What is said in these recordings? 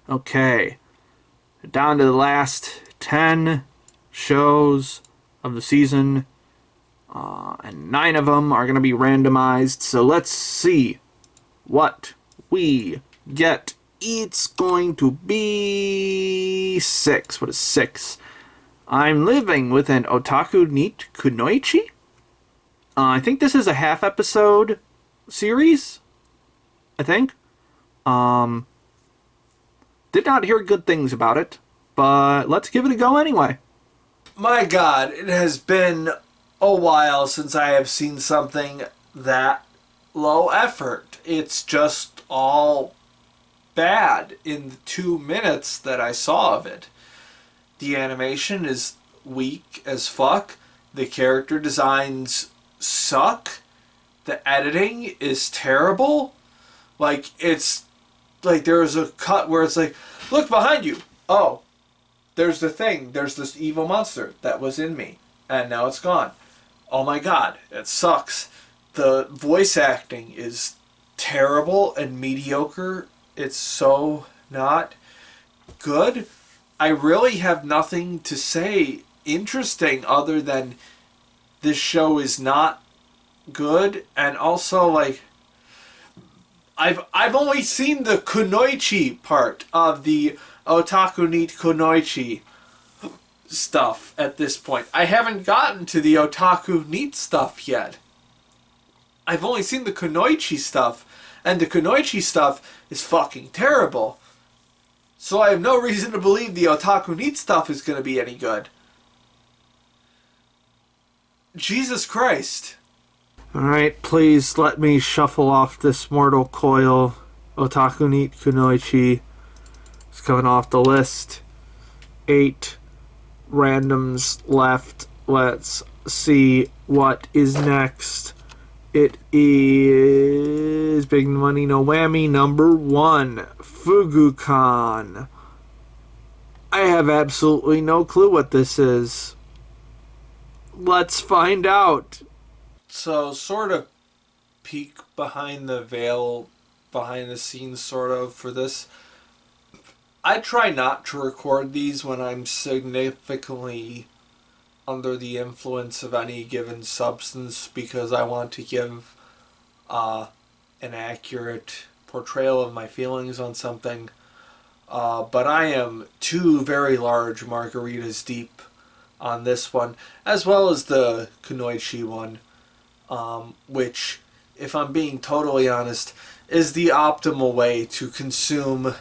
Okay, down to the last 10 shows of the season, and 9 of them are going to be randomized. So let's see what we get. It's going to be 6. What is 6? I'm living with an Otaku NEET Kunoichi. I think this is a half episode series. I think. Did not hear good things about it, but let's give it a go anyway. My God, it has been a while since I have seen something that low effort. It's just all bad in the 2 minutes that I saw of it. The animation is weak as fuck. The character designs suck. The editing is terrible. Like, it's like there was a cut where it's like, look behind you. Oh, there's the thing. There's this evil monster that was in me. And now it's gone. Oh my God, it sucks. The voice acting is terrible and mediocre. It's so not good. I really have nothing to say interesting other than this show is not good, and also like I've only seen the Kunoichi part of the Otaku NEET Kunoichi stuff at this point. I haven't gotten to the Otaku NEET stuff yet. I've only seen the Kunoichi stuff, and the Kunoichi stuff is fucking terrible. So I have no reason to believe the Otaku NEET stuff is going to be any good. Jesus Christ. Alright, please let me shuffle off this mortal coil. Otaku NEET Kunoichi is coming off the list. 8 randoms left. Let's see what is next. It is Big Money No Whammy number 1, FuguKan. I have absolutely no clue what this is. Let's find out. So, sort of peek behind the veil, behind the scenes sort of for this. I try not to record these when I'm significantly under the influence of any given substance, because I want to give an accurate portrayal of my feelings on something. But I am 2 very large margaritas deep on this one, as well as the Kunoichi one. Which, if I'm being totally honest, is the optimal way to consume...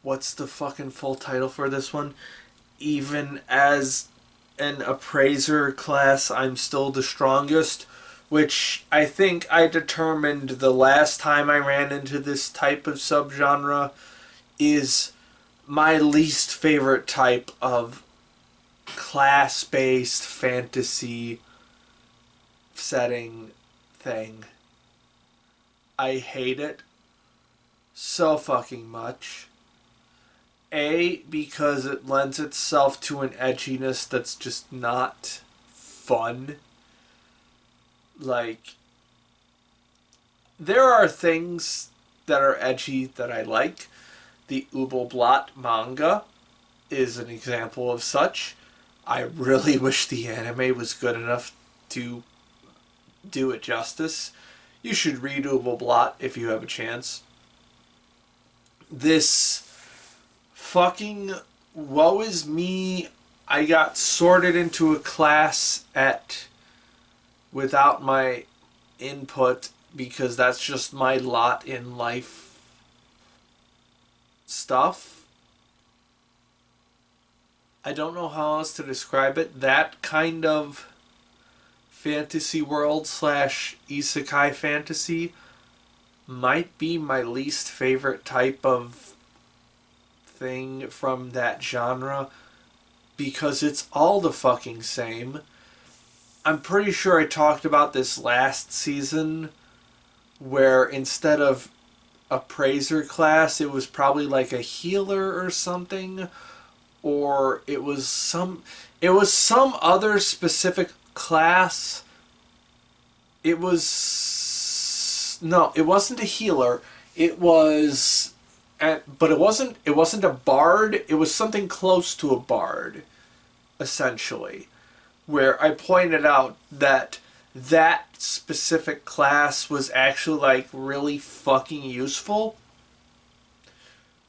What's the fucking full title for this one? Even as an appraiser class, I'm still the strongest, which I think I determined the last time I ran into this type of subgenre is my least favorite type of class-based fantasy setting thing. I hate it so fucking much. A, because it lends itself to an edginess that's just not fun. Like, there are things that are edgy that I like. The Ubelblatt manga is an example of such. I really wish the anime was good enough to do it justice. You should read Ubelblatt if you have a chance. This fucking woe is me. I got sorted into a class without my input, because that's just my lot in life stuff. I don't know how else to describe it. That kind of fantasy world / isekai fantasy might be my least favorite type of thing from that genre, because it's all the fucking same. I'm pretty sure I talked about this last season, where instead of appraiser class, it was probably like a healer or something, or it was some other specific class. It wasn't a healer. It was but it wasn't a bard. It was something close to a bard, essentially, where I pointed out that specific class was actually like really fucking useful.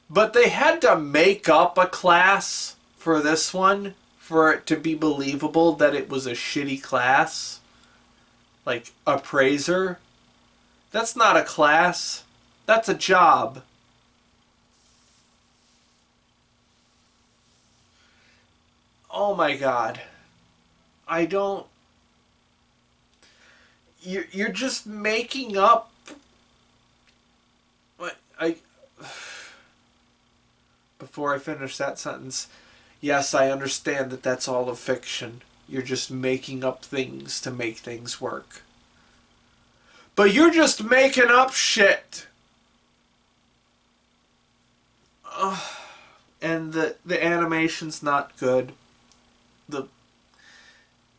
But they had to make up a class for this one for it to be believable that it was a shitty class. Like appraiser. That's not a class. That's a job. Oh my god. I don't... You're just making up... Before I finish that sentence, yes, I understand that that's all a fiction. You're just making up things to make things work. But you're just making up shit! And the animation's not good.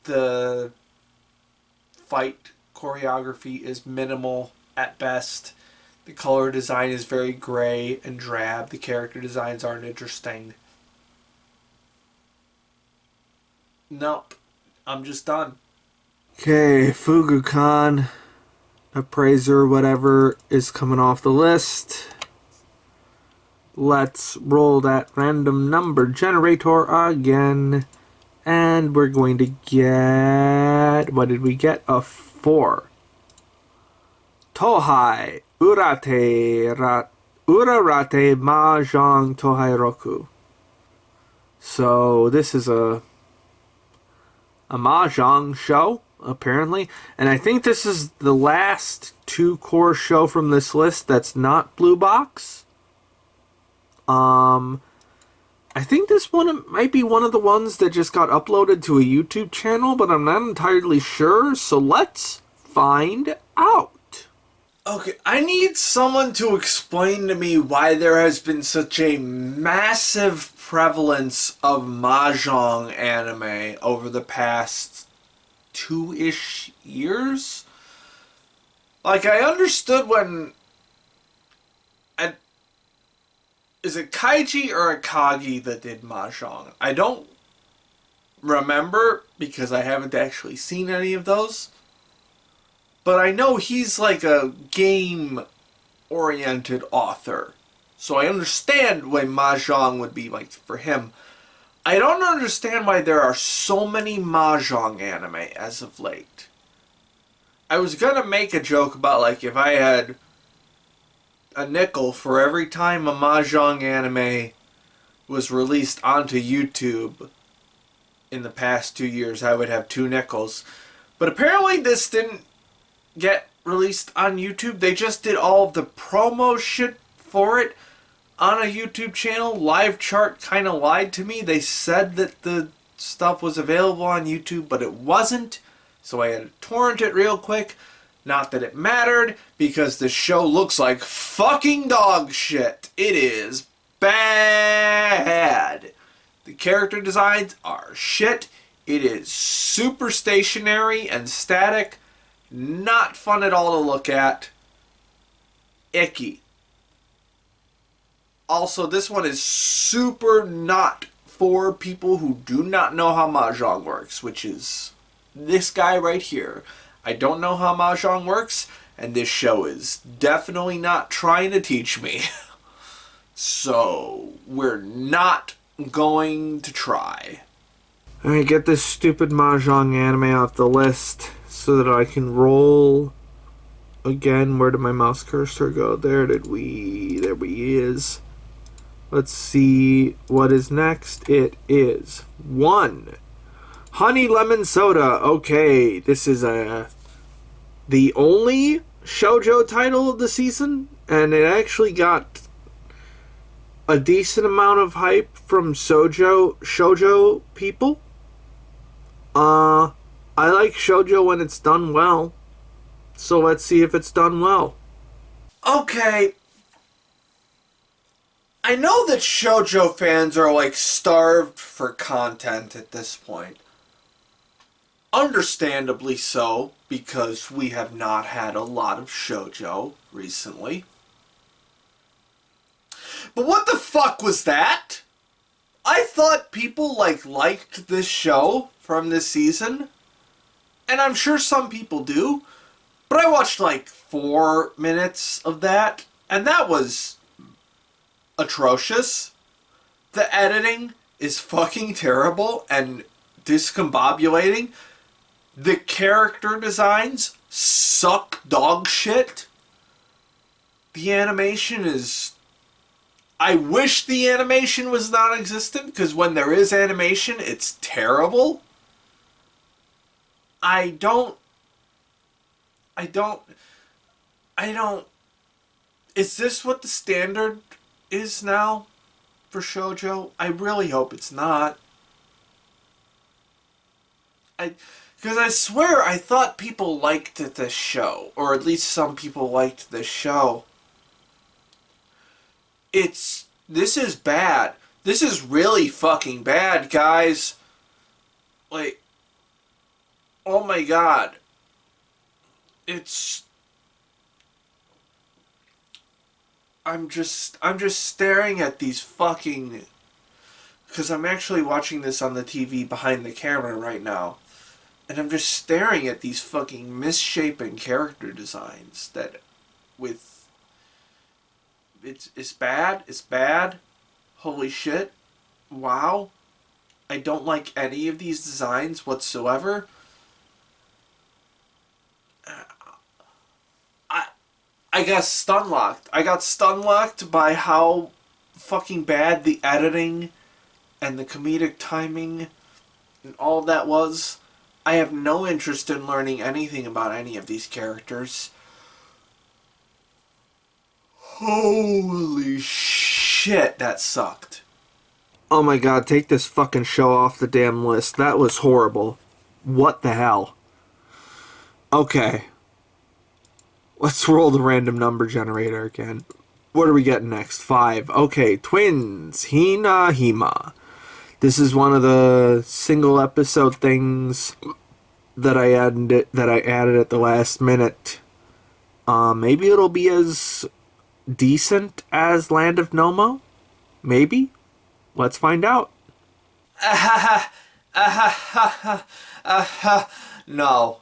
The fight choreography is minimal at best. The color design is very gray and drab. The character designs aren't interesting. Nope. I'm just done. Okay, FuguKan, appraiser, whatever, is coming off the list. Let's roll that random number generator again. And we're going to get... What did we get? A 4. Tohai, Urarate Mahjong Tohai Roku. So this is a Mahjong show, apparently. And I think this is the last 2-core show from this list that's not Blue Box. I think this one might be one of the ones that just got uploaded to a YouTube channel, but I'm not entirely sure, so let's find out. Okay, I need someone to explain to me why there has been such a massive prevalence of Mahjong anime over the past 2-ish years. Like, I understood when... Is it Kaiji or Akagi that did Mahjong? I don't remember because I haven't actually seen any of those. But I know he's like a game-oriented author. So I understand why Mahjong would be like for him. I don't understand why there are so many Mahjong anime as of late. I was gonna make a joke about like if I had a nickel for every time a Mahjong anime was released onto YouTube in the past 2 years, I would have 2 nickels. But apparently this didn't get released on YouTube. They just did all of the promo shit for it on a YouTube channel. Live Chart kind of lied to me. They said that the stuff was available on YouTube, but it wasn't. So I had to torrent it real quick. Not that it mattered, because the show looks like fucking dog shit. It is bad. The character designs are shit. It is super stationary and static. Not fun at all to look at. Icky. Also, this one is super not for people who do not know how Mahjong works, which is this guy right here. I don't know how Mahjong works, and this show is definitely not trying to teach me. So, we're not going to try. Alright, get this stupid Mahjong anime off the list so that I can roll again. Where did my mouse cursor go? There he is. Let's see what is next. It is 1. Honey Lemon Soda. Okay, this is the only shoujo title of the season, and it actually got a decent amount of hype from shoujo people. I like shoujo when it's done well, so let's see if it's done well. Okay. I know that shoujo fans are like starved for content at this point. Understandably so, because we have not had a lot of shoujo recently. But what the fuck was that? I thought people, liked this show from this season. And I'm sure some people do. But I watched, 4 minutes of that. And that was atrocious. The editing is fucking terrible and discombobulating. The character designs suck dog shit. The animation is... I wish the animation was non-existent, because when there is animation, it's terrible. I don't... Is this what the standard is now for shoujo? I really hope it's not. Because I swear I thought people liked this show, or at least some people liked this show. This is bad. This is really fucking bad, guys. Oh my god. I'm just staring at these fucking... Because I'm actually watching this on the TV behind the camera right now. And I'm just staring at these fucking misshapen character designs that with... It's bad. It's bad. Holy shit. Wow. I don't like any of these designs whatsoever. I got stun-locked. I got stun-locked by how fucking bad the editing and the comedic timing and all of that was. I have no interest in learning anything about any of these characters. Holy shit, that sucked. Oh my god, take this fucking show off the damn list. That was horrible. What the hell? Okay. Let's roll the random number generator again. What are we getting next? 5. Okay, Twins, HinaHima. This is one of the single episode things that I added at the last minute. Maybe it'll be as decent as Land of Nomo? Maybe? Let's find out. No.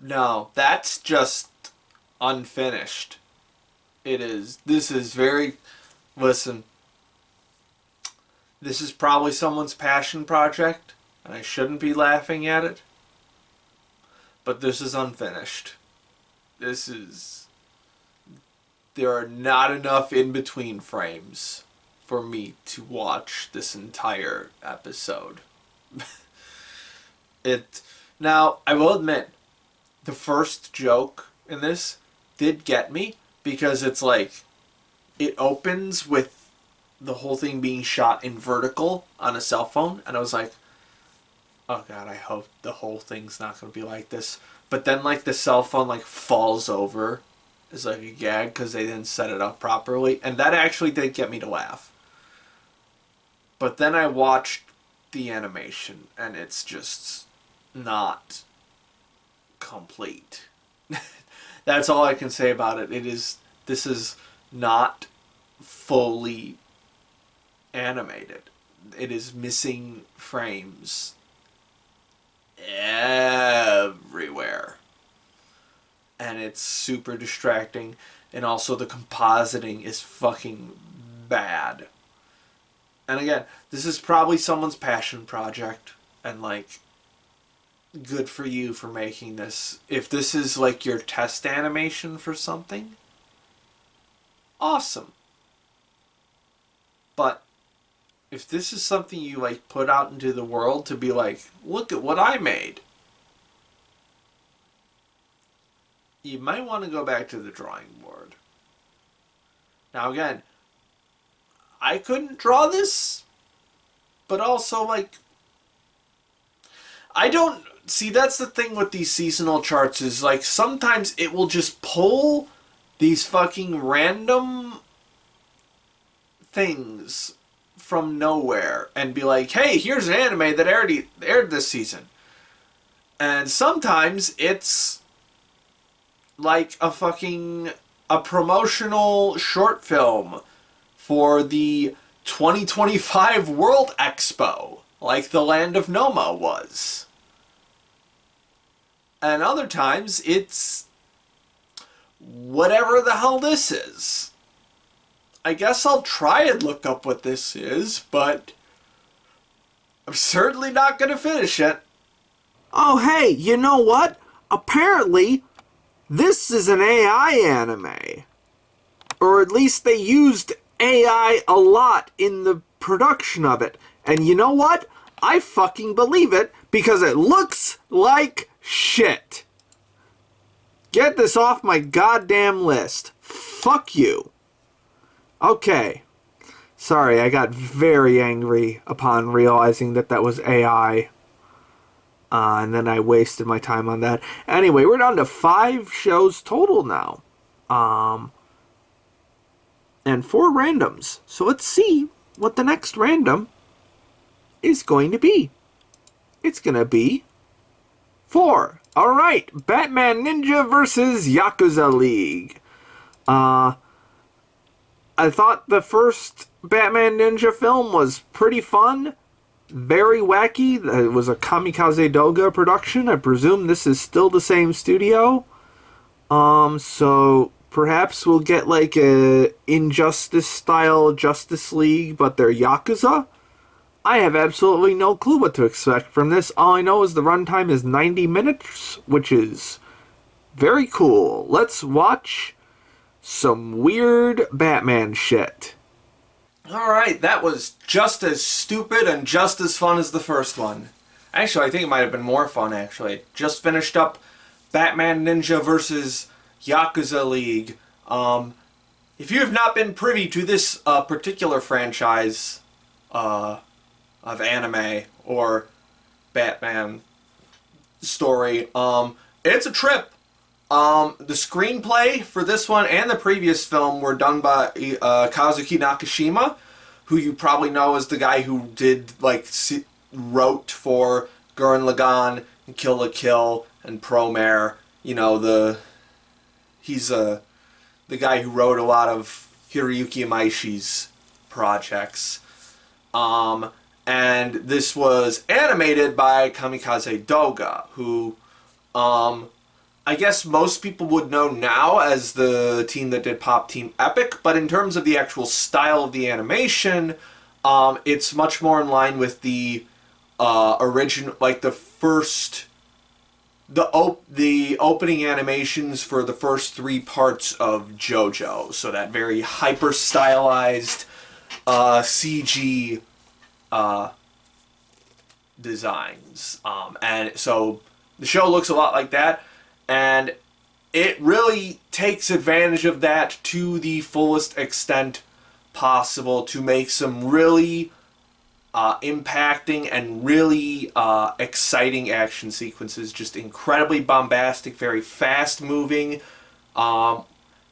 No, that's just unfinished. It is. This is very... Listen. This is probably someone's passion project, and I shouldn't be laughing at it. But this is unfinished. This is... There are not enough in-between frames for me to watch this entire episode. Now, I will admit, the first joke in this did get me, because it's like, it opens with the whole thing being shot in vertical on a cell phone, and I was like, oh god, I hope the whole thing's not going to be like this. But then, the cell phone, falls over as, a gag, because they didn't set it up properly, and that actually did get me to laugh. But then I watched the animation, and it's just not complete. That's all I can say about it. This is not fully animated. It is missing frames everywhere. And it's super distracting. And also the compositing is fucking bad. And again, this is probably someone's passion project. And good for you for making this. If this is your test animation for something, awesome. But if this is something you put out into the world to be look at what I made, you might want to go back to the drawing board. Now again, I couldn't draw this, but also I don't... See, that's the thing with these seasonal charts is, sometimes it will just pull these fucking random things from nowhere and be like, hey, here's an anime that already aired this season. And sometimes it's a promotional short film for the 2025 World Expo, like the Land of Noma was. And other times, it's whatever the hell this is. I guess I'll try and look up what this is, but I'm certainly not going to finish it. Oh, hey, you know what? Apparently, this is an AI anime. Or at least they used AI a lot in the production of it. And you know what? I fucking believe it because it looks like shit. Get this off my goddamn list. Fuck you. Okay. Sorry, I got very angry upon realizing that that was AI. And then I wasted my time on that. Anyway, we're down to 5 shows total now. And 4 randoms. So let's see what the next random is going to be. It's going to be 4. Alright, Batman Ninja versus Yakuza League. I thought the first Batman Ninja film was pretty fun. Very wacky. It was a Kamikaze Doga production. I presume this is still the same studio. So perhaps we'll get like a Injustice style Justice League, but they're Yakuza. I have absolutely no clue what to expect from this. All I know is the runtime is 90 minutes, which is very cool. Let's watch some weird Batman shit. Alright, that was just as stupid and just as fun as the first one. Actually, I think it might have been more fun, actually. Just finished up Batman Ninja vs. Yakuza League. If you have not been privy to this particular franchise of anime or Batman story, it's a trip. The screenplay for this one and the previous film were done by Kazuki Nakashima, who you probably know as the guy who did wrote for Gurren Lagann and Kill la Kill and Promare. You know, he's the guy who wrote a lot of Hiroyuki Imaishi's projects. And this was animated by Kamikaze Doga, who I guess most people would know now as the team that did Pop Team Epic, but in terms of the actual style of the animation, it's much more in line with the original, like the opening animations for the first 3 parts of JoJo. So that very hyper stylized CG designs, and so the show looks a lot like that. And it really takes advantage of that to the fullest extent possible to make some really impacting and really exciting action sequences. Just incredibly bombastic, very fast moving, and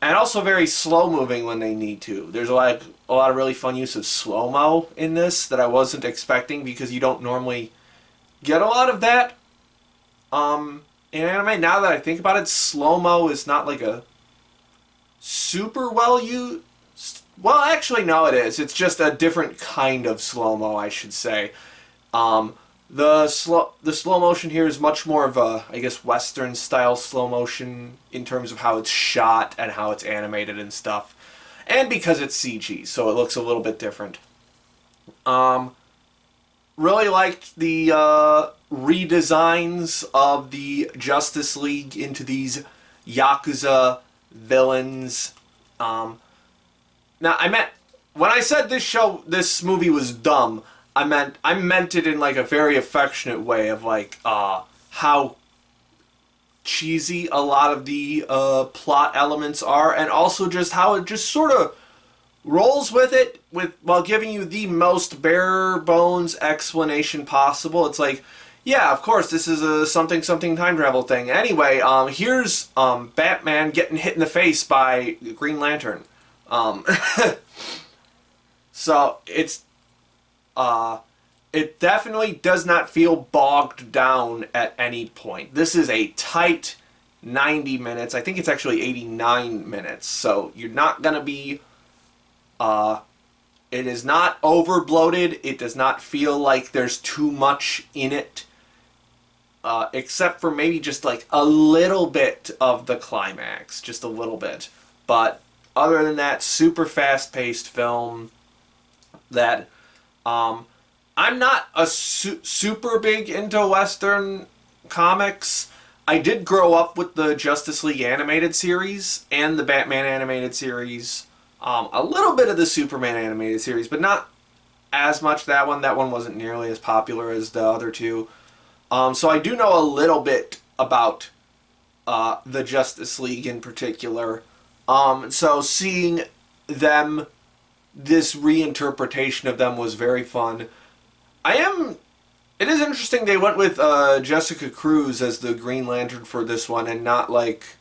also very slow moving when they need to. There's a lot of really fun use of slow-mo in this that I wasn't expecting because you don't normally get a lot of that. In anime, now that I think about it, slow-mo is not like a super well used... Well, actually, no, it is. It's just a different kind of slow-mo, I should say. The slow motion here is much more of a, I guess, Western-style slow motion in terms of how it's shot and how it's animated and stuff. And because it's CG, so it looks a little bit different. Really liked the redesigns of the Justice League into these Yakuza villains. Now, when I said this movie was dumb, I meant it in like a very affectionate way of like how cheesy a lot of the plot elements are, and also just how it just sort of rolls with it while giving you the most bare bones explanation possible. It's like, yeah, of course, this is a something time travel thing. Anyway, here's Batman getting hit in the face by Green Lantern. So it's it definitely does not feel bogged down at any point. This is a tight 90 minutes. I think it's actually 89 minutes. So you're not gonna be It is not over bloated. It does not feel like there's too much in it. Except for maybe just like a little bit of the climax. Just a little bit. But other than that, super fast-paced film that I'm not a super big into Western comics. I did grow up with the Justice League animated series and the Batman animated series. A little bit of the Superman animated series, but not as much that one. That one wasn't nearly as popular as the other two. So I do know a little bit about the Justice League in particular. So seeing them, this reinterpretation of them was very fun. It is interesting they went with Jessica Cruz as the Green Lantern for this one and not like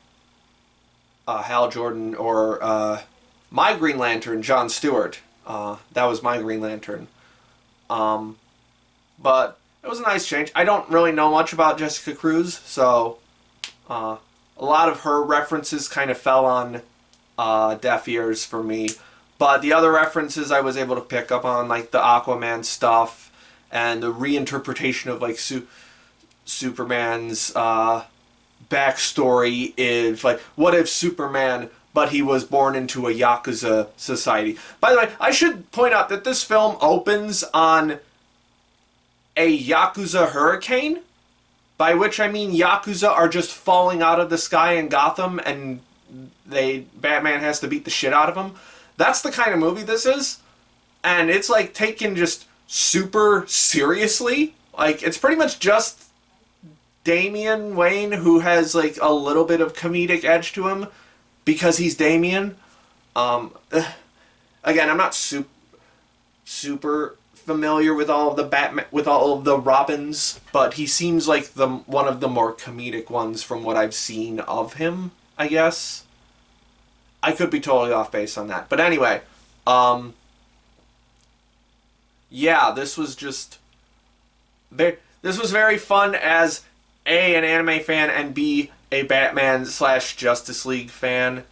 Hal Jordan or my Green Lantern, Jon Stewart. That was my Green Lantern. But it was a nice change. I don't really know much about Jessica Cruz, so a lot of her references kind of fell on deaf ears for me. But the other references I was able to pick up on, like the Aquaman stuff and the reinterpretation of like Superman's backstory is like, what if Superman, but he was born into a Yakuza society. By the way, I should point out that this film opens on a Yakuza hurricane, by which I mean Yakuza are just falling out of the sky in Gotham and Batman has to beat the shit out of them. That's the kind of movie this is. And it's like taken just super seriously. Like, it's pretty much just Damian Wayne who has like a little bit of comedic edge to him because he's Damian. Again, I'm not super familiar with all of the Batman, with all of the Robins, but he seems like one of the more comedic ones from what I've seen of him, I guess. I could be totally off base on that. But anyway, yeah, this was just this was very fun as A, an anime fan, and B, a Batman/Justice League fan.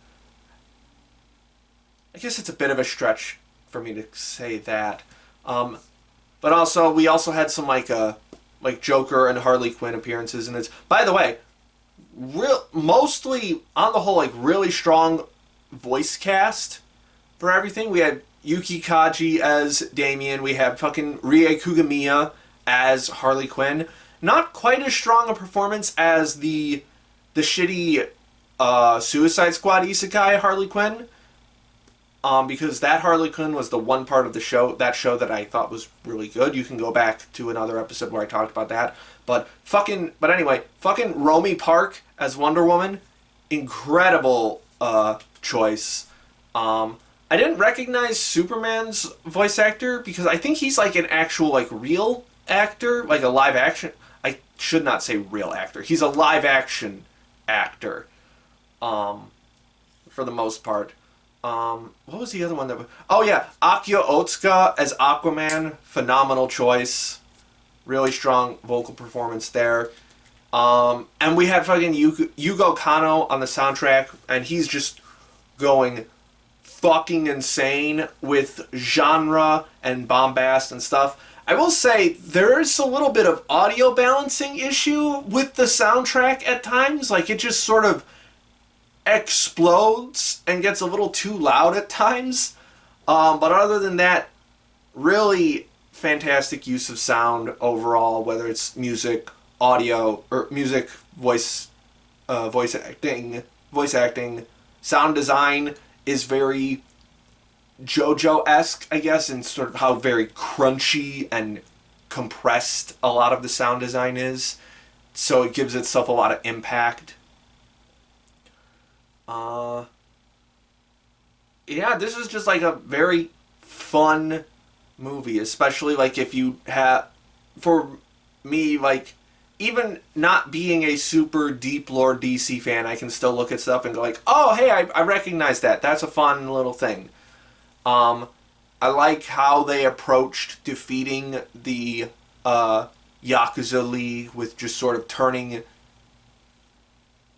I guess it's a bit of a stretch for me to say that. But also, we also had some like Joker and Harley Quinn appearances, and it's, by the way, mostly on the whole, like really strong voice cast for everything. We had Yuki Kaji as Damian. We have fucking Rie Kugamiya as Harley Quinn. Not quite as strong a performance as the shitty Suicide Squad isekai Harley Quinn. Because that Harley Quinn was the one part of the show that I thought was really good. You can go back to another episode where I talked about that. But anyway, fucking Romy Park as Wonder Woman, incredible choice. I didn't recognize Superman's voice actor because I think he's like an actual like real actor, like a live action. I should not say real actor. He's a live action actor. For the most part. What was the other one that was... Oh yeah, Akio Otsuka as Aquaman. Phenomenal choice. Really strong vocal performance there. And we had fucking Yugo Kanno on the soundtrack, and he's just going fucking insane with genre and bombast and stuff. I will say, there is a little bit of audio balancing issue with the soundtrack at times. Like, it just sort of explodes and gets a little too loud at times. But other than that, really fantastic use of sound overall, whether it's music, audio, or music, voice acting, sound design is very JoJo-esque, I guess, in sort of how very crunchy and compressed a lot of the sound design is. So it gives itself a lot of impact. Yeah, this is just like a very fun movie, especially like if you have, for me, like, even not being a super deep lore DC fan, I can still look at stuff and go like, oh, hey, I recognize that. That's a fun little thing. I like how they approached defeating the Yakuza League with just sort of turning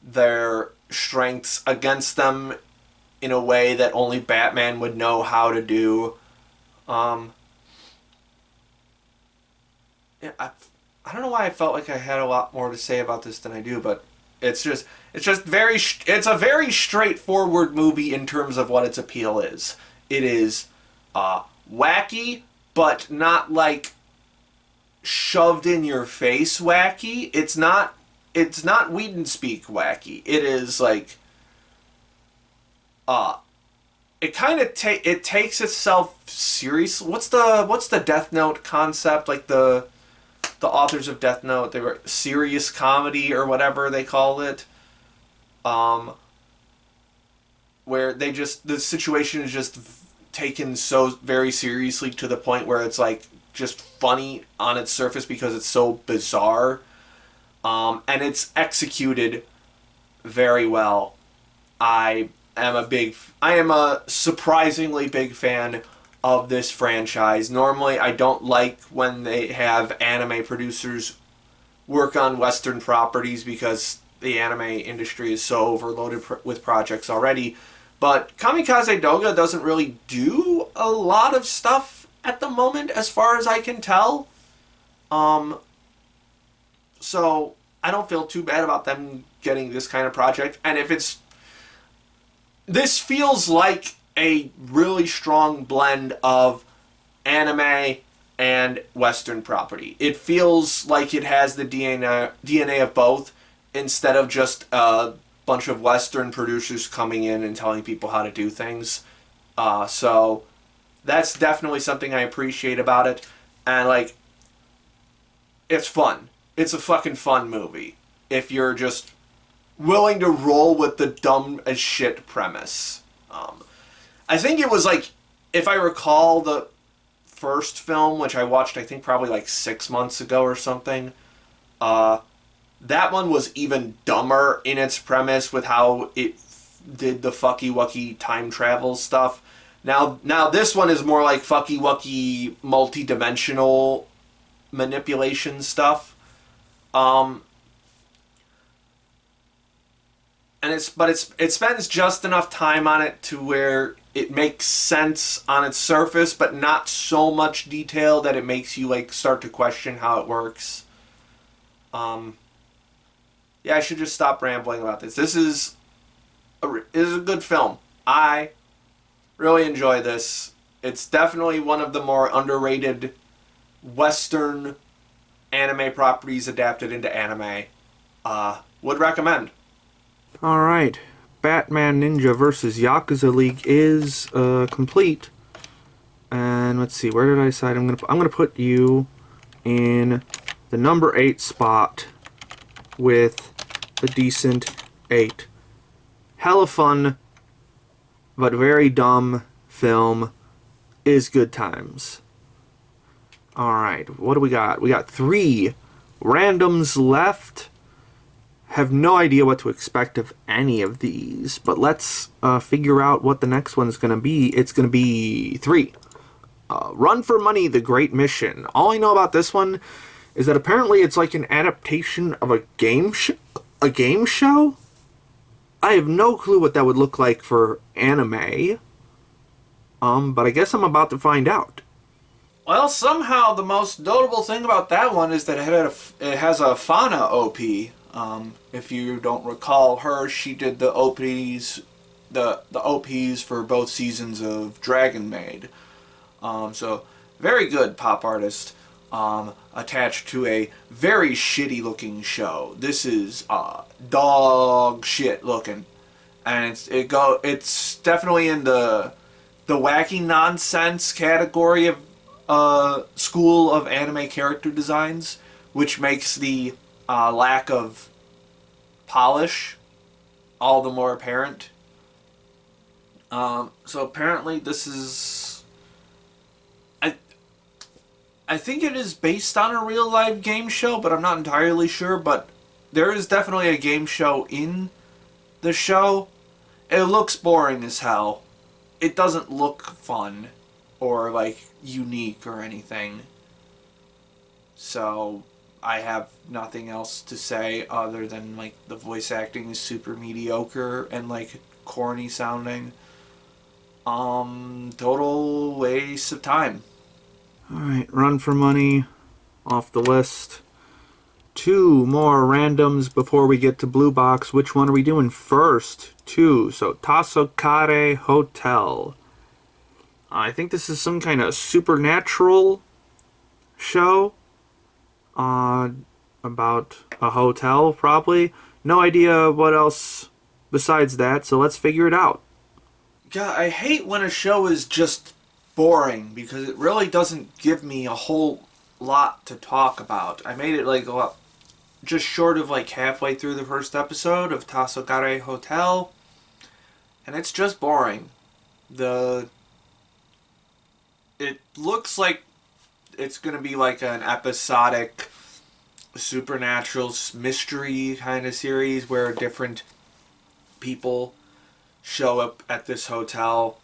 their strengths against them in a way that only Batman would know how to do. Um, yeah, I don't know why I felt like I had a lot more to say about this than I do, but it's a very straightforward movie in terms of what its appeal is. It is wacky, but not like shoved in your face wacky. It's not Whedon speak wacky. It is like it kind of it takes itself seriously. What's the Death Note concept? Like the authors of Death Note, they were serious comedy or whatever they call it. Where the situation is just taken so very seriously to the point where it's like just funny on its surface because it's so bizarre. And it's executed very well. I am a surprisingly big fan of this franchise. Normally, I don't like when they have anime producers work on Western properties because the anime industry is so overloaded with projects already. But Kamikaze Doga doesn't really do a lot of stuff at the moment, as far as I can tell. So I don't feel too bad about them getting this kind of project. And this feels like a really strong blend of anime and Western property. It feels like it has the DNA of both, instead of just a bunch of Western producers coming in and telling people how to do things. So that's definitely something I appreciate about it. And like, it's fun. It's a fucking fun movie if you're just willing to roll with the dumb as shit premise. I think it was like, if I recall the first film, which I watched I think probably like 6 months ago or something, that one was even dumber in its premise with how it did the fucky wucky time travel stuff. Now this one is more like fucky wucky multi-dimensional manipulation stuff. And it spends just enough time on it to where it makes sense on its surface, but not so much detail that it makes you like start to question how it works. Yeah, I should just stop rambling about this. This is a good film. I really enjoy this. It's definitely one of the more underrated Western anime properties adapted into anime. Would recommend. All right, Batman Ninja vs. Yakuza League is complete. And let's see, where did I decide I'm gonna put you in the number 8 spot with a decent 8. Hella fun, but very dumb film. Is good times. Alright, what do we got? We got 3 randoms left. Have no idea what to expect of any of these, but let's figure out what the next one's going to be. It's going to be 3. Run for Money, The Great Mission. All I know about this one is that apparently it's like an adaptation of a game show? I have no clue what that would look like for anime. But I guess I'm about to find out. Well, somehow the most notable thing about that one is that it has a Fauna OP. If you don't recall her, she did the OPs, the OPs for both seasons of Dragon Maid. So very good pop artist. Attached to a very shitty looking show. This is dog shit looking, and it's definitely in the wacky nonsense category of school of anime character designs, which makes the lack of polish all the more apparent. So apparently this is, I think it is based on a real live game show, but I'm not entirely sure. But there is definitely a game show in the show. It looks boring as hell. It doesn't look fun or like unique or anything. So I have nothing else to say other than like the voice acting is super mediocre and like corny sounding. Total waste of time. Alright, Run for Money off the list. 2 more randoms before we get to Blue Box. Which one are we doing first? 2. So, Tasokare Hotel. I think this is some kind of supernatural show. About a hotel, probably. No idea what else besides that, so let's figure it out. God, I hate when a show is just boring because it really doesn't give me a whole lot to talk about. I made it like just short of like halfway through the first episode of Tasokare Hotel, and it's just boring. It looks like it's gonna be like an episodic supernatural mystery kind of series where different people show up at this hotel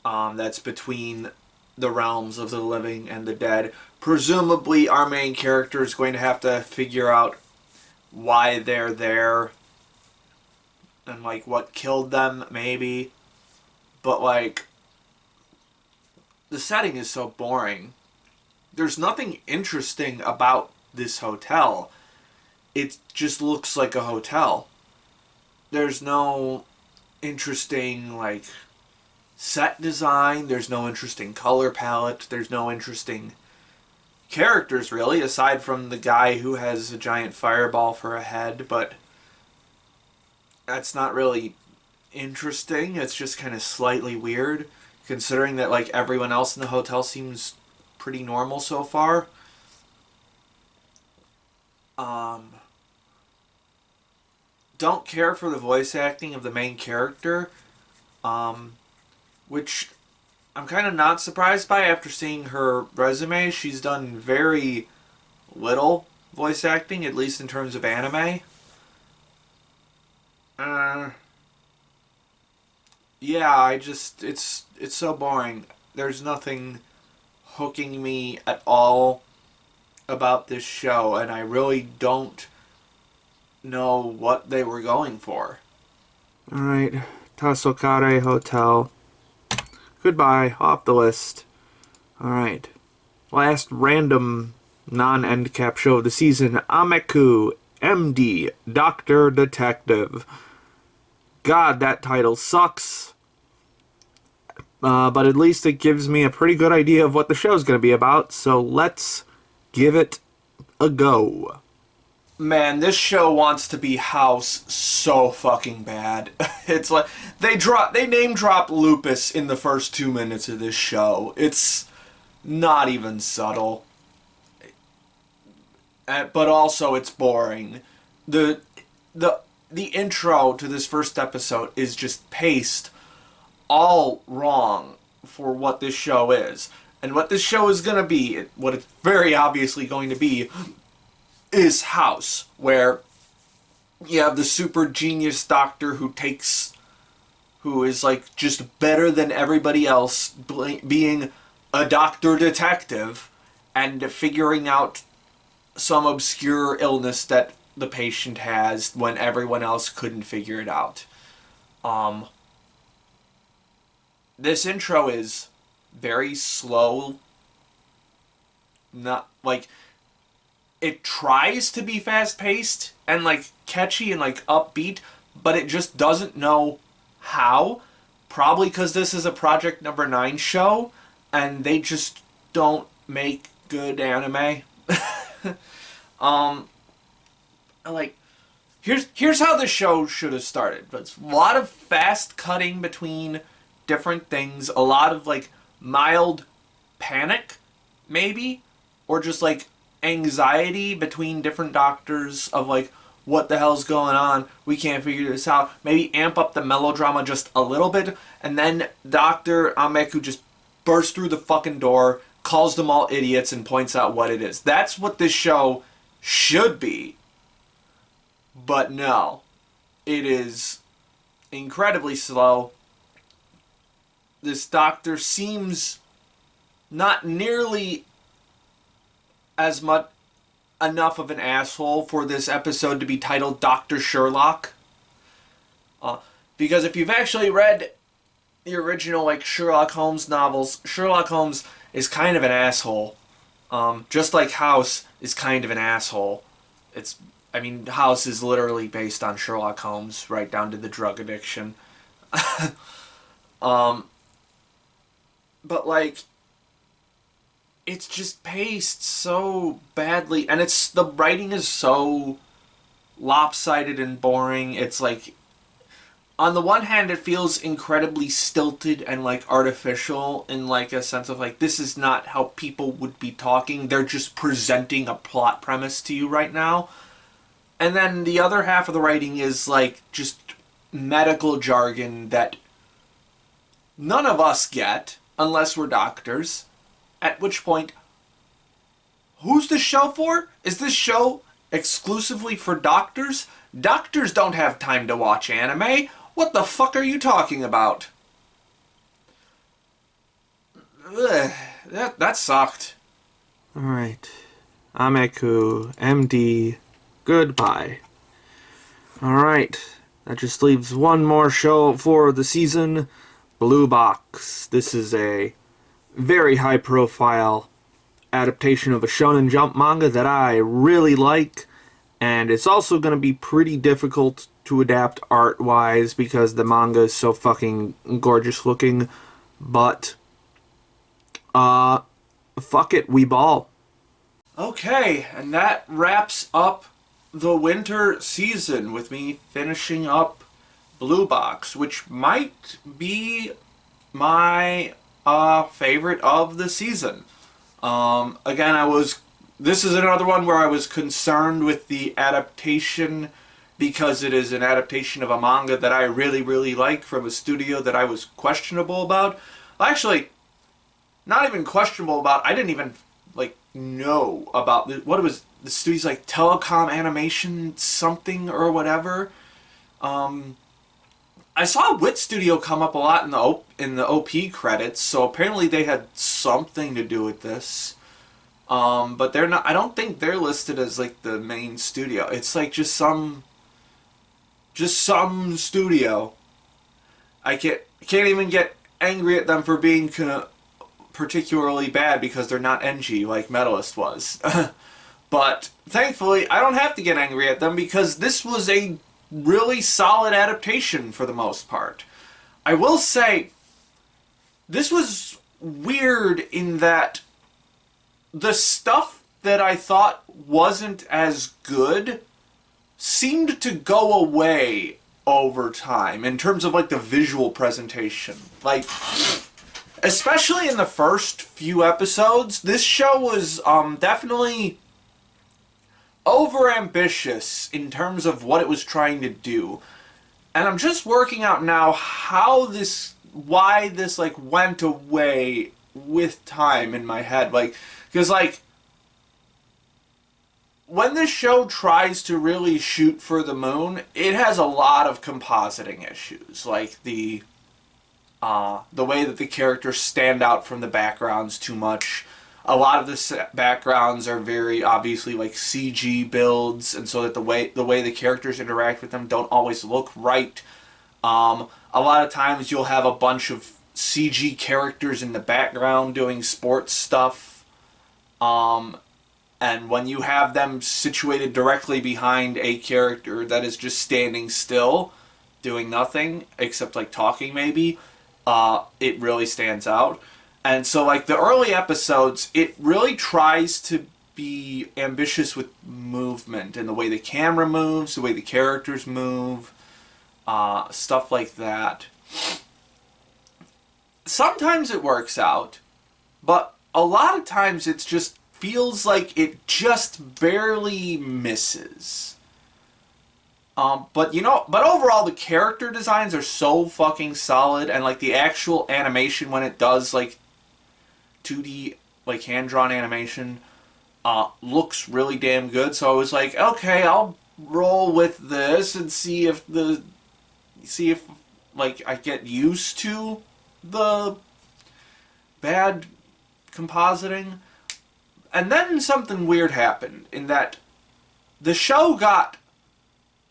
that's between the realms of the living and the dead. Presumably our main character is going to have to figure out why they're there and like what killed them maybe, but like the setting is so boring. There's nothing interesting about this hotel. It just looks like a hotel. There's no interesting like set design, there's no interesting color palette, there's no interesting characters really, aside from the guy who has a giant fireball for a head, but that's not really interesting. It's just kind of slightly weird considering that like everyone else in the hotel seems pretty normal so far. Don't care for the voice acting of the main character, which I'm kind of not surprised by after seeing her resume. She's done very little voice acting, at least in terms of anime. Yeah, it's so boring. There's nothing hooking me at all about this show, and I really don't know what they were going for. Alright, Tasokare Hotel. Goodbye, off the list. Alright, last random non-end cap show of the season, Ameku, MD, Doctor Detective. God, that title sucks. But at least it gives me a pretty good idea of what the show's going to be about, so let's give it a go. Man, this show wants to be House so fucking bad. It's like they name drop Lupus in the first 2 minutes of this show. It's not even subtle. But also it's boring. The intro to this first episode is just paced all wrong for what this show is. And what this show is going to be, what it's very obviously going to be, is House, where you have the super genius doctor who is like just better than everybody else, being a doctor detective and figuring out some obscure illness that the patient has when everyone else couldn't figure it out. This intro is very slow. Not like it tries to be fast-paced and like catchy and like upbeat, but it just doesn't know how. Probably because this is a Project Number 9 show and they just don't make good anime. Like here's how the show should have started. It's a lot of fast cutting between different things, a lot of like mild panic maybe, or just like anxiety between different doctors of like, what the hell's going on, we can't figure this out. Maybe amp up the melodrama just a little bit, and then Dr. Ameku just bursts through the fucking door, calls them all idiots, and points out what it is. That's what this show should be. But no, it is incredibly slow. This doctor seems not nearly as much enough of an asshole for this episode to be titled Dr. Sherlock. Because if you've actually read the original like Sherlock Holmes novels, Sherlock Holmes is kind of an asshole. Just like House is kind of an asshole. I mean, House is literally based on Sherlock Holmes, right down to the drug addiction. But like, it's just paced so badly, and the writing is so lopsided and boring. It's like, on the one hand, it feels incredibly stilted and like artificial in like a sense of like, this is not how people would be talking. They're just presenting a plot premise to you right now. And then the other half of the writing is like just medical jargon that none of us get unless we're doctors. At which point, who's this show for? Is this show exclusively for doctors? Doctors don't have time to watch anime. What the fuck are you talking about? Ugh, that sucked. Alright. Ameku, MD, goodbye. Alright. That just leaves one more show for the season. Blue Box. This is a very high profile adaptation of a Shonen Jump manga that I really like. And it's also going to be pretty difficult to adapt art-wise because the manga is so fucking gorgeous looking. But, fuck it, we ball. Okay, and that wraps up the winter season with me finishing up Blue Box, which might be my favorite of the season. Again, this is another one where I was concerned with the adaptation because it is an adaptation of a manga that I really, really like from a studio that I was questionable about. Actually, not even questionable about. I didn't even know about what it was. The studio's like Telecom Animation something or whatever. I saw Wit Studio come up a lot in the OP credits, so apparently they had something to do with this. But they're not. I don't think they're listed as like the main studio. It's like just some studio. I can't even get angry at them for being particularly bad because they're not NG like Metalist was. But thankfully, I don't have to get angry at them because this was a really solid adaptation for the most part. I will say, this was weird in that the stuff that I thought wasn't as good seemed to go away over time in terms of like the visual presentation. Like, especially in the first few episodes, this show was definitely overambitious in terms of what it was trying to do. And I'm just working out now why this like went away with time in my head. Like, because like, when this show tries to really shoot for the moon, it has a lot of compositing issues. Like the way that the characters stand out from the backgrounds too much. A lot of the backgrounds are very obviously like CG builds, and so that the way the characters interact with them don't always look right. A lot of times you'll have a bunch of CG characters in the background doing sports stuff. And when you have them situated directly behind a character that is just standing still, doing nothing, except like talking maybe, it really stands out. And so like the early episodes, it really tries to be ambitious with movement and the way the camera moves, the way the characters move, stuff like that. Sometimes it works out, but a lot of times it just feels like it just barely misses. But overall the character designs are so fucking solid, and like the actual animation when it does like 2D like hand-drawn animation looks really damn good. So I was like, okay, I'll roll with this and see if like I get used to the bad compositing. And then something weird happened in that the show got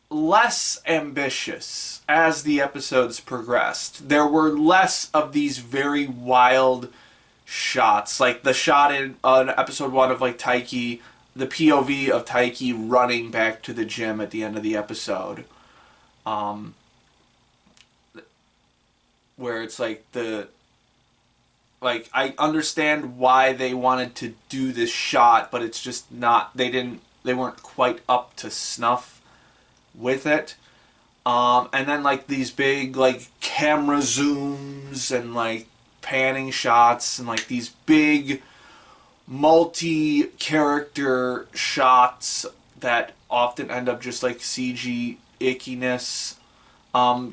less ambitious as the episodes progressed. There were less of these very wild shots, like the shot in episode 1 of like Taiki, the POV of Taiki running back to the gym at the end of the episode, where it's like I understand why they wanted to do this shot, but it's just not, they weren't quite up to snuff with it. And then like these big like camera zooms and like panning shots and like these big multi-character shots that often end up just like CG ickiness,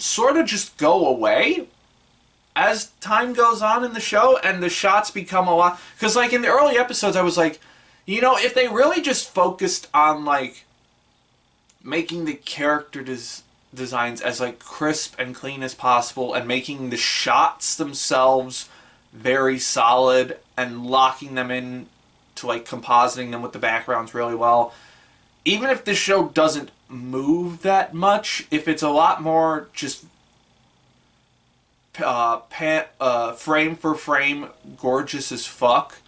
sort of just go away as time goes on in the show, and the shots become a lot, because like in the early episodes I was like, you know, if they really just focused on like making the character designs as like crisp and clean as possible, and making the shots themselves very solid, and locking them in to like compositing them with the backgrounds really well, even if the show doesn't move that much, if it's a lot more just frame for frame gorgeous as fuck,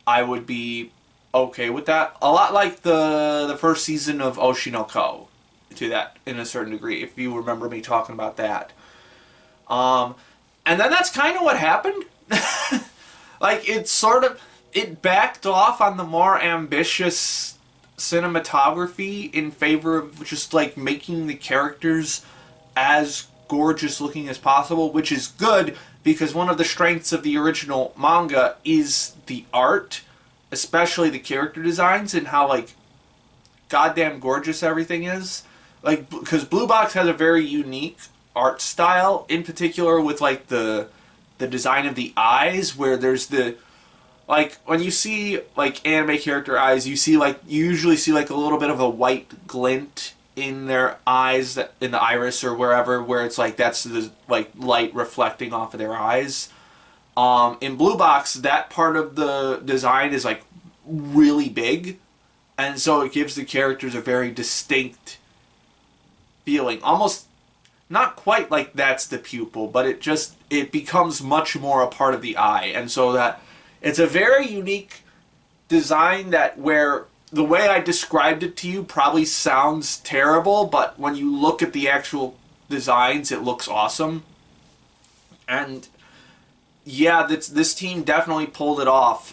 I would be okay with that. A lot like the first season of Oshinoko, to that in a certain degree, if you remember me talking about that. And then that's kind of what happened. Like it backed off on the more ambitious cinematography in favor of just like making the characters as gorgeous looking as possible, which is good, because one of the strengths of the original manga is the art, especially the character designs, and how like goddamn gorgeous everything is. Like, because Blue Box has a very unique art style, in particular with like the design of the eyes, where there's the, like, when you see like anime character eyes, you usually see like a little bit of a white glint in their eyes, in the iris or wherever, where it's like that's the like light reflecting off of their eyes. In Blue Box, that part of the design is like really big, and so it gives the characters a very distinct feeling, almost not quite like that's the pupil, but it becomes much more a part of the eye, and so that it's a very unique design, that where the way I described it to you probably sounds terrible, but when you look at the actual designs, it looks awesome. And yeah, this team definitely pulled it off.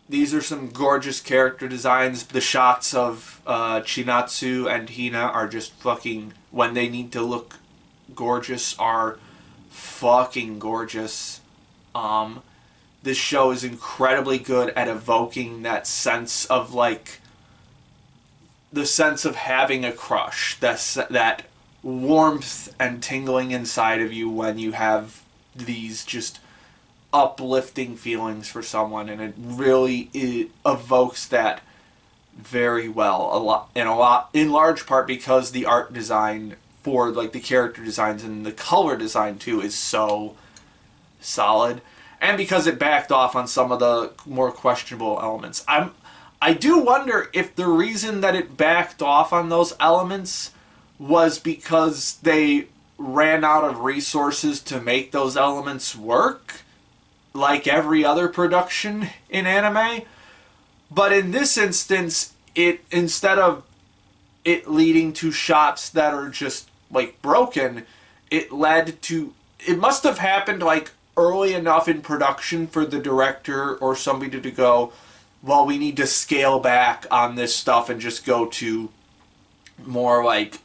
These are some gorgeous character designs. The shots of Chinatsu and Hina are just fucking, when they need to look gorgeous, are fucking gorgeous. This show is incredibly good at evoking that sense of like, the sense of having a crush, that warmth and tingling inside of you when you have these just uplifting feelings for someone, and it evokes that very well, in large part because the art design for like the character designs and the color design too is so solid, and because it backed off on some of the more questionable elements. I do wonder if the reason that it backed off on those elements was because they ran out of resources to make those elements work, like every other production in anime. But in this instance, instead of it leading to shots that are just like broken, it must have happened like early enough in production for the director or somebody to go, well, we need to scale back on this stuff and just go to more like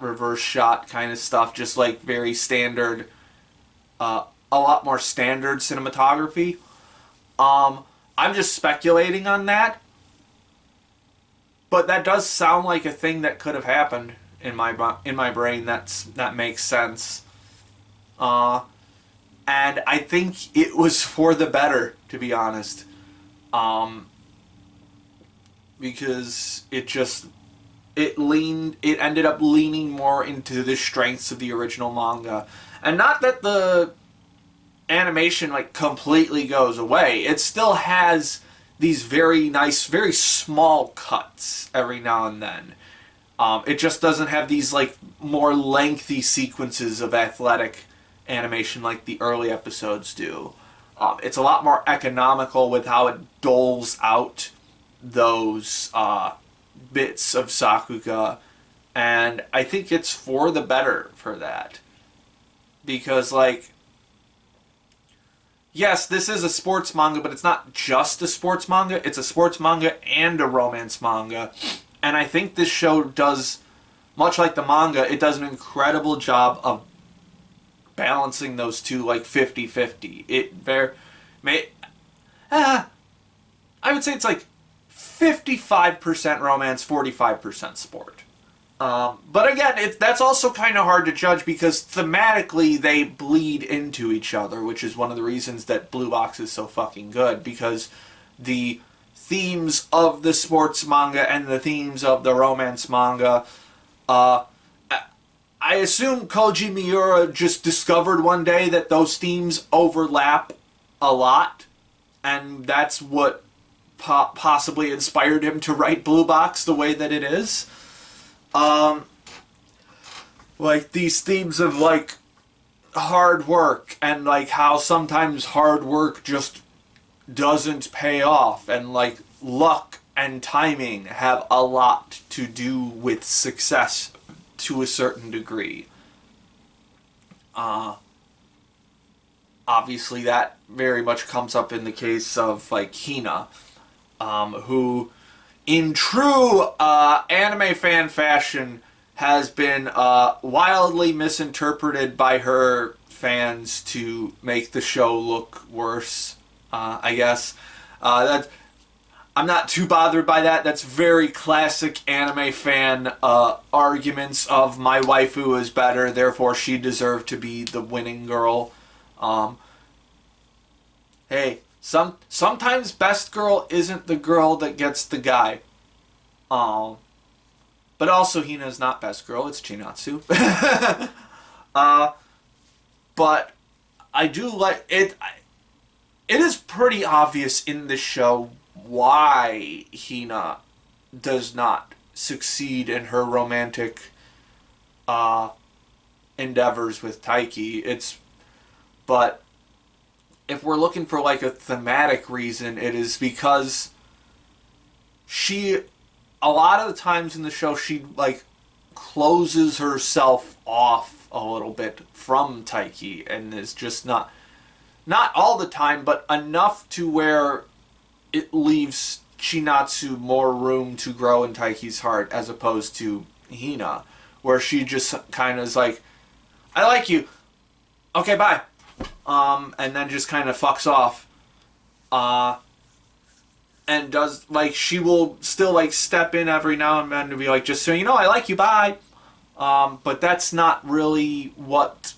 reverse shot kind of stuff, just like very standard, a lot more standard cinematography. I'm just speculating on that, but that does sound like a thing that could have happened in my brain. That makes sense. And I think it was for the better, to be honest. Because it ended up leaning more into the strengths of the original manga. And not that the animation like completely goes away. It still has these very nice, very small cuts every now and then. It just doesn't have these like more lengthy sequences of athletic animation like the early episodes do. It's a lot more economical with how it doles out those bits of Sakuga, and I think it's for the better for that. Because, like, yes, this is a sports manga, but it's not just a sports manga. It's a sports manga and a romance manga. And I think this show does, much like the manga, it does an incredible job of balancing those two, like, 50-50. I would say it's like 55% romance, 45% sport. But again, that's also kind of hard to judge because thematically they bleed into each other, which is one of the reasons that Blue Box is so fucking good, because the themes of the sports manga and the themes of the romance manga, I assume Koji Miura just discovered one day that those themes overlap a lot, and that's what possibly inspired him to write Blue Box the way that it is. Like these themes of like hard work and like how sometimes hard work just doesn't pay off, and like luck and timing have a lot to do with success to a certain degree. Obviously that very much comes up in the case of like Hina, who in true anime fan fashion has been wildly misinterpreted by her fans to make the show look worse, I guess. I'm not too bothered by that. That's very classic anime fan arguments of my waifu is better, therefore she deserved to be the winning girl. Hey, sometimes best girl isn't the girl that gets the guy. But also Hina's not best girl, it's Chinatsu. But I do like it. It is pretty obvious in the show why Hina does not succeed in her romantic endeavors with Taiki. But if we're looking for like a thematic reason, it is because a lot of the times in the show, she like closes herself off a little bit from Taiki, and is just not all the time, but enough to where it leaves Chinatsu more room to grow in Taiki's heart, as opposed to Hina, where she just kind of is like, I like you, okay, bye, and then just kind of fucks off, and does, like, she will still, like, step in every now and then to be like, just so you know, I like you, bye, but that's not really what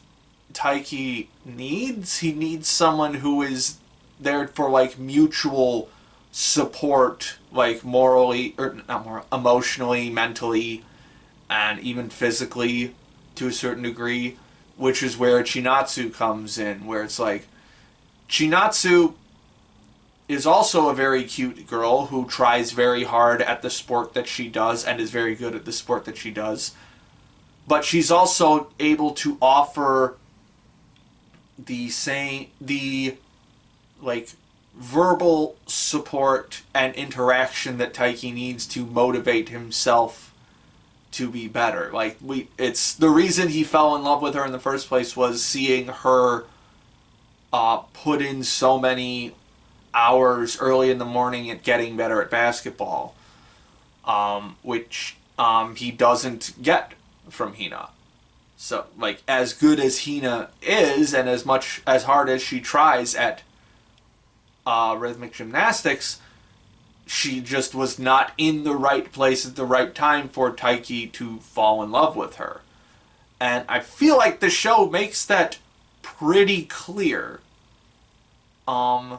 Taiki needs. He needs someone who is there for, like, mutual support, like, morally, or not more, emotionally, mentally, and even physically to a certain degree, which is where Chinatsu comes in, where it's like, Chinatsu is also a very cute girl who tries very hard at the sport that she does and is very good at the sport that she does, but she's also able to offer the like verbal support and interaction that Taiki needs to motivate himself to be better. Like, it's the reason he fell in love with her in the first place was seeing her put in so many hours early in the morning at getting better at basketball, which he doesn't get from Hina. So, like, as good as Hina is, and as hard as she tries at rhythmic gymnastics, she just was not in the right place at the right time for Taiki to fall in love with her. And I feel like the show makes that pretty clear.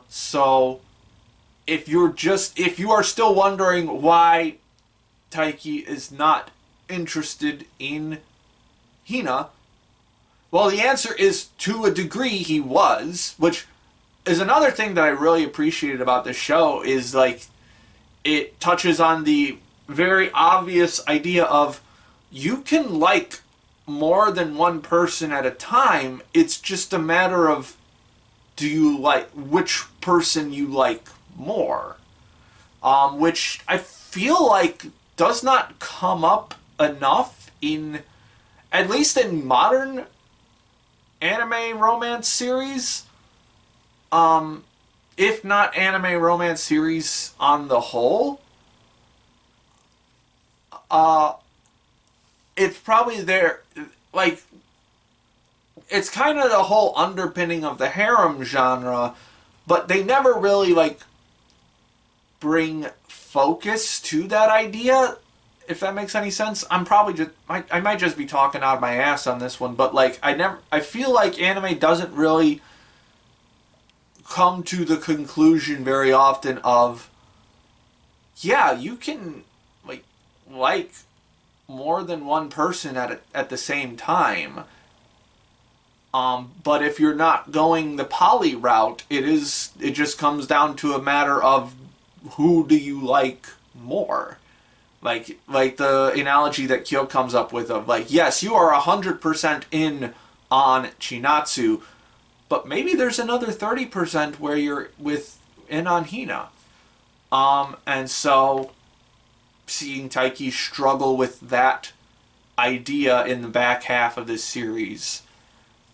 So if you are still wondering why Taiki is not interested in Hina, well, the answer is to a degree he was, which is another thing that I really appreciated about this show is like it touches on the very obvious idea of you can like more than one person at a time. It's just a matter of do you like which person you like more, which I feel like does not come up enough in at least in modern anime romance series. If not anime romance series on the whole. It's probably there, like, it's kind of the whole underpinning of the harem genre, but they never really, like, bring focus to that idea, if that makes any sense. I'm probably just, I might just be talking out of my ass on this one, but, like, I feel like anime doesn't really come to the conclusion very often of, yeah, you can, like more than one person at the same time. But if you're not going the poly route, it just comes down to a matter of who do you like more. Like the analogy that Kyo comes up with of like, yes, you are 100% in on Chinatsu, but maybe there's another 30% where you're in on Hina. And so seeing Taiki struggle with that idea in the back half of this series,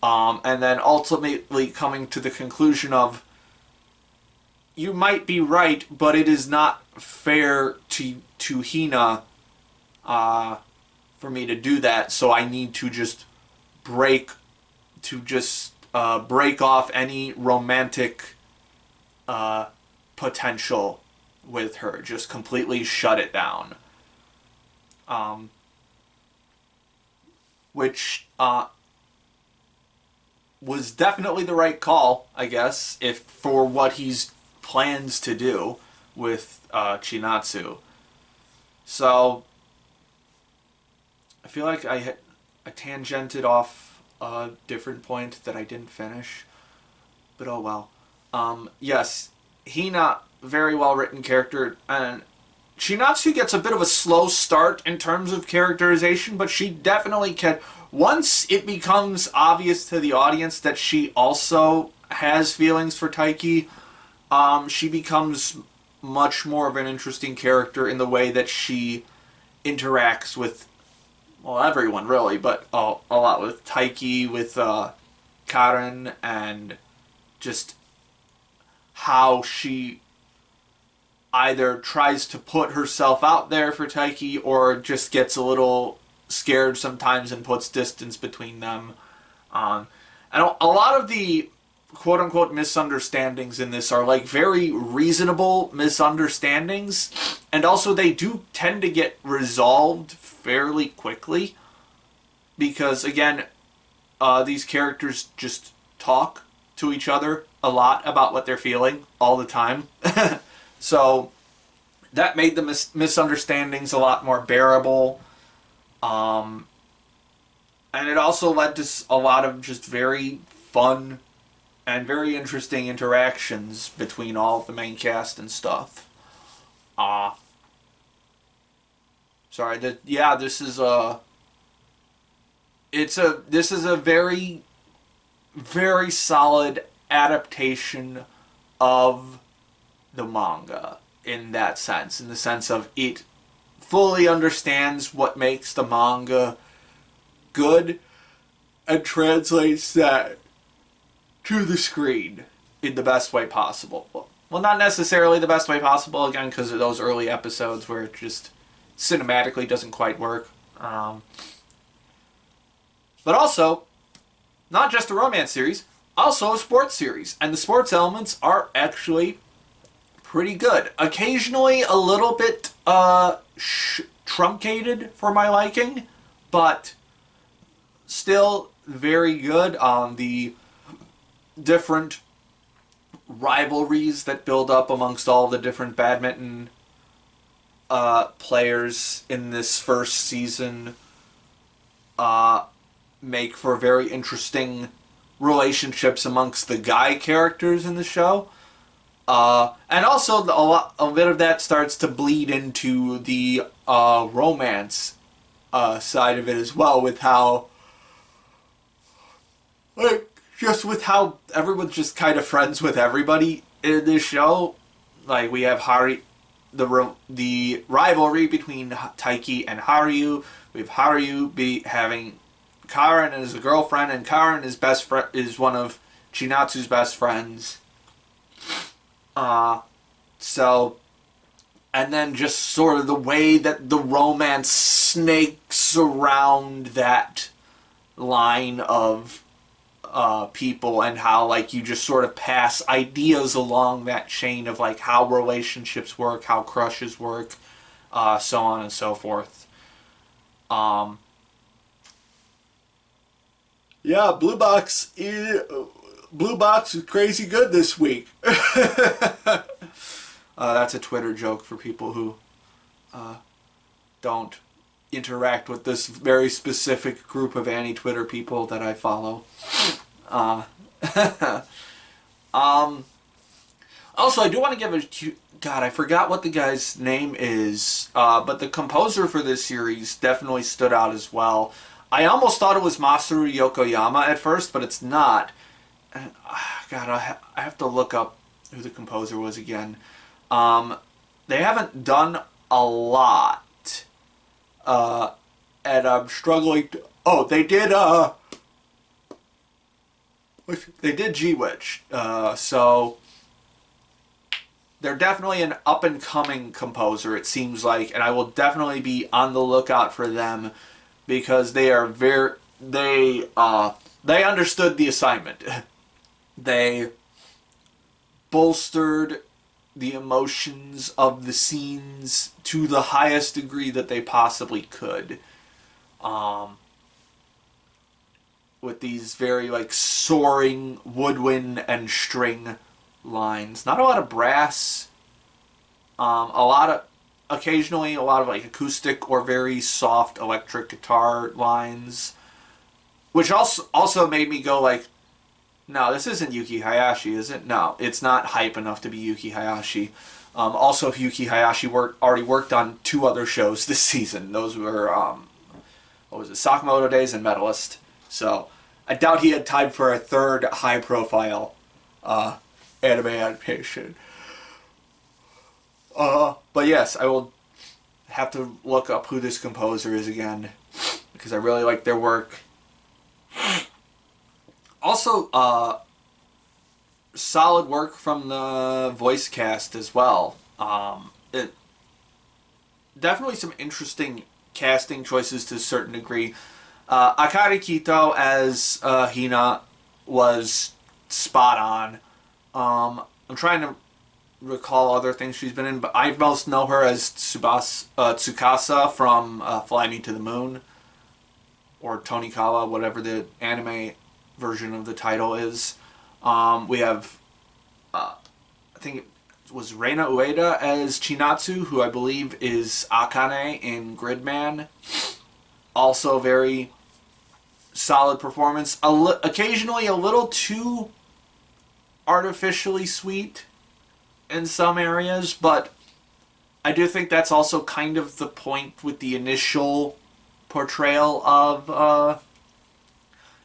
and then ultimately coming to the conclusion of you might be right, but it is not fair to Hina for me to do that, so I need to just break off any romantic potential with her, just completely shut it down. Which was definitely the right call, I guess, if for what he's plans to do with Chinatsu. So I feel like I tangented off a different point that I didn't finish, but oh well. Yes, Hina, very well written character, and Chinatsu gets a bit of a slow start in terms of characterization, but she definitely can. Once it becomes obvious to the audience that she also has feelings for Taiki, she becomes much more of an interesting character in the way that she interacts with, well, everyone really, but a lot with Taiki, with Karen, and just how she either tries to put herself out there for Taiki or just gets a little scared sometimes and puts distance between them. And a lot of the quote-unquote misunderstandings in this are like very reasonable misunderstandings, and also they do tend to get resolved fairly quickly because, again, these characters just talk to each other a lot about what they're feeling all the time. So that made the misunderstandings a lot more bearable. And it also led to a lot of just very fun and very interesting interactions between all of the main cast and stuff. Sorry, this is a very, very solid adaptation of the manga in that sense, in the sense of it fully understands what makes the manga good and translates that to the screen in the best way possible. Well, not necessarily the best way possible, again, because of those early episodes where it just cinematically doesn't quite work. But also, not just a romance series, also a sports series. And the sports elements are actually pretty good. Occasionally a little bit truncated for my liking, but still very good on the different rivalries that build up amongst all the different badminton players in this first season make for very interesting relationships amongst the guy characters in the show. And also a bit of that starts to bleed into the romance side of it as well, with how, like, just with how everyone's just kind of friends with everybody in this show. Like, we have the rivalry between Taiki and Haru. We have Haru having Karen as a girlfriend, and Karen is one of Chinatsu's best friends. And then just sort of the way that the romance snakes around that line of people, and how, like, you just sort of pass ideas along that chain of, like, how relationships work, how crushes work, so on and so forth. Yeah, Blue Box is crazy good this week. That's a Twitter joke for people who don't interact with this very specific group of anti-Twitter people that I follow. Also, I do want to give God, I forgot what the guy's name is, but the composer for this series definitely stood out as well. I almost thought it was Masaru Yokoyama at first, but it's not. God, I have to look up who the composer was again. They haven't done a lot. And I'm struggling to... Oh, they did, they did G-Witch. So... They're definitely an up-and-coming composer, it seems like, and I will definitely be on the lookout for them, because they are they understood the assignment. They bolstered the emotions of the scenes to the highest degree that they possibly could. With these very, like, soaring woodwind and string lines. Not a lot of brass. Occasionally a lot of, like, acoustic or very soft electric guitar lines, which also made me go, like, no, this isn't Yuki Hayashi, is it? No, it's not hype enough to be Yuki Hayashi. Also, Yuki Hayashi already worked on 2 other shows this season. Those were, Sakamoto Days and Medalist. So, I doubt he had time for a third high-profile anime adaptation. But yes, I will have to look up who this composer is again, because I really like their work. Also, solid work from the voice cast as well. Definitely some interesting casting choices to a certain degree. Akari Kito as Hina was spot on. I'm trying to recall other things she's been in, but I most know her as Tsukasa from Fly Me to the Moon, or Tonikawa, whatever the anime version of the title is. We have, I think it was Reina Ueda as Chinatsu, who I believe is Akane in Gridman. Also very solid performance. Occasionally a little too artificially sweet in some areas, but I do think that's also kind of the point with the initial portrayal of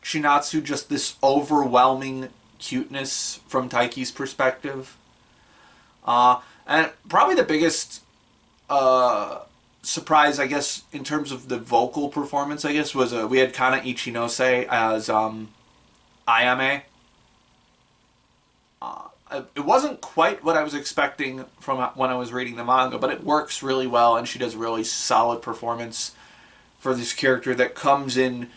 Chinatsu, just this overwhelming cuteness from Taiki's perspective. And probably the biggest surprise, I guess, in terms of the vocal performance, I guess, was we had Kana Ichinose as Ayame. It wasn't quite what I was expecting from when I was reading the manga, but it works really well, and she does a really solid performance for this character that comes in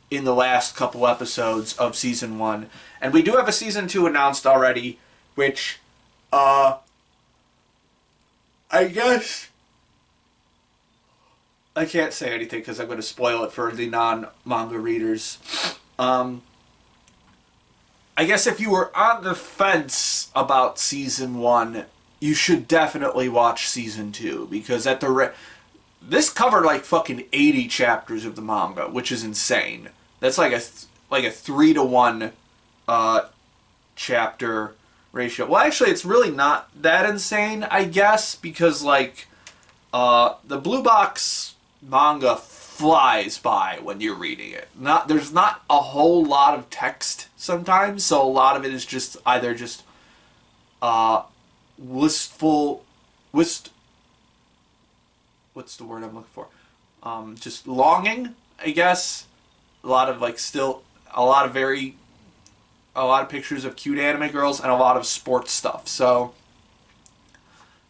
the last couple episodes of Season 1. And we do have a Season 2 announced already, which, I guess... I can't say anything because I'm going to spoil it for the non-manga readers. I guess if you were on the fence about Season 1, you should definitely watch Season 2, because at the this covered like fucking 80 chapters of the manga, which is insane. That's like a 3-to-1 chapter ratio. Well, actually, it's really not that insane, I guess, because like the Blue Box manga flies by when you're reading it. There's not a whole lot of text sometimes, so a lot of it is just either just wistful, what's the word I'm looking for? Just longing, I guess. A lot of like still a lot of pictures of cute anime girls and a lot of sports stuff. So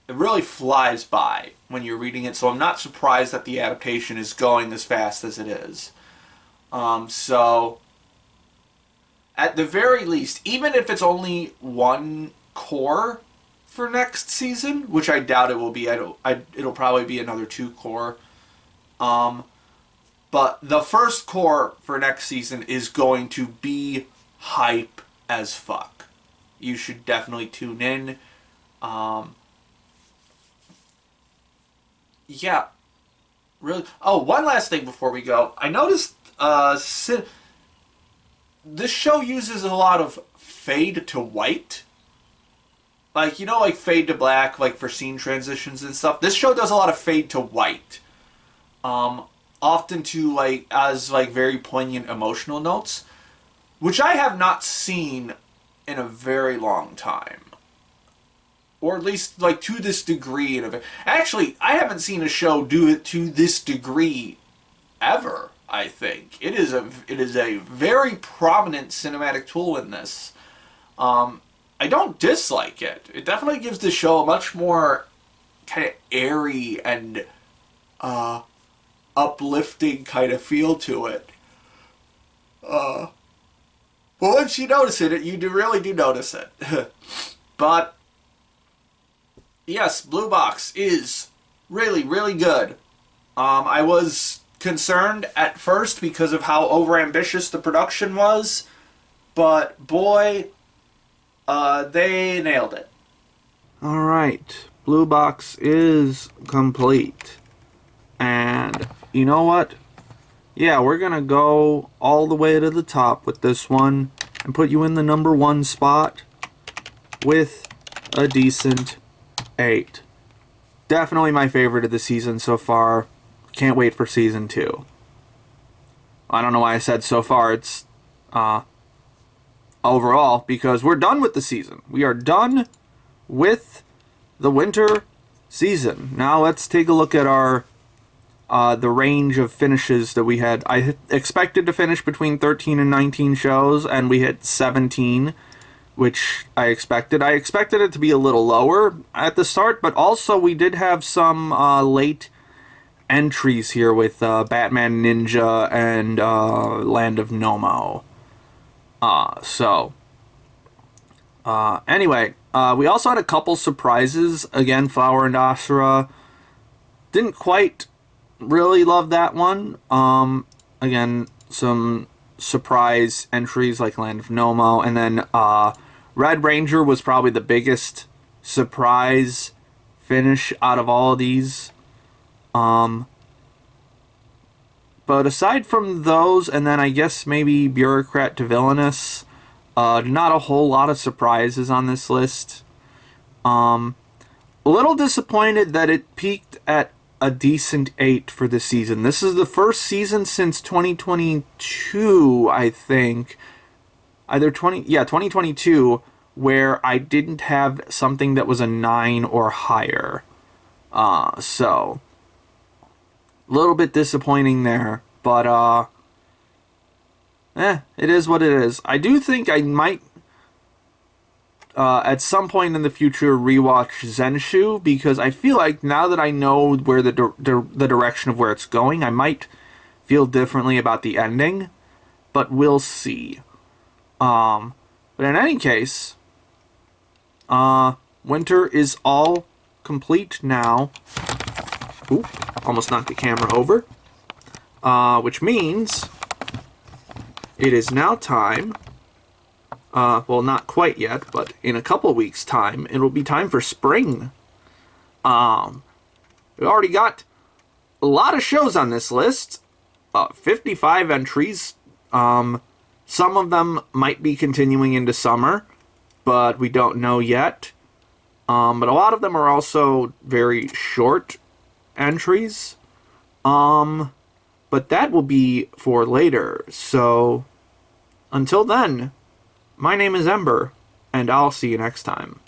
it really flies by when you're reading it. So I'm not surprised that the adaptation is going as fast as it is. So at the very least, even if it's only one core for next season, which I doubt it will be, it'll probably be another 2 core. But the first core for next season is going to be hype as fuck. You should definitely tune in. Yeah, really. Oh, one last thing before we go. I noticed this show uses a lot of fade to white. Like, you know, like fade to black, like for scene transitions and stuff. This show does a lot of fade to white. Often to like as like very poignant emotional notes, which I have not seen in a very long time, or at least like to this degree. Actually, I haven't seen a show do it to this degree ever. I think it is a very prominent cinematic tool in this. I don't dislike it. It definitely gives the show a much more kind of airy and uplifting kind of feel to it. But once you notice it, you really do notice it. But yes, Blue Box is really, really good. I was concerned at first because of how overambitious the production was, but boy, they nailed it. Alright, Blue Box is complete. And you know what? Yeah, we're gonna go all the way to the top with this one and put you in the number 1 spot with a decent 8. Definitely my favorite of the season so far. Can't wait for season 2. I don't know why I said so far. It's overall, because we're done with the season. We are done with the winter season. Now let's take a look at our the range of finishes that we had. I expected to finish between 13 and 19 shows, and we hit 17, which I expected. I expected it to be a little lower at the start, but also we did have some late entries here with Batman Ninja and Land of Nomo. Anyway, we also had a couple surprises. Again, Flower and Asura. Didn't quite really love that one. Again, some surprise entries like Land of Nomo, and then Red Ranger was probably the biggest surprise finish out of all of these. But aside from those, and then I guess maybe Bureaucrat to Villainous, not a whole lot of surprises on this list. A little disappointed that it peaked at a decent 8 for the season. This is the first season since 2022, I think. 2022, where I didn't have something that was a 9 or higher. So a little bit disappointing there, but it is what it is. I do think I might at some point in the future rewatch Zenshu, because I feel like now that I know where the direction of where it's going, I might feel differently about the ending, but we'll see. But in any case, winter is all complete now. Oop, almost knocked the camera over. Which means it is now time. Well, not quite yet, but in a couple weeks' time, it'll be time for spring. We already got a lot of shows on this list. 55 entries. Some of them might be continuing into summer, but we don't know yet. But a lot of them are also very short entries. But that will be for later. So, until then, my name is Ember, and I'll see you next time.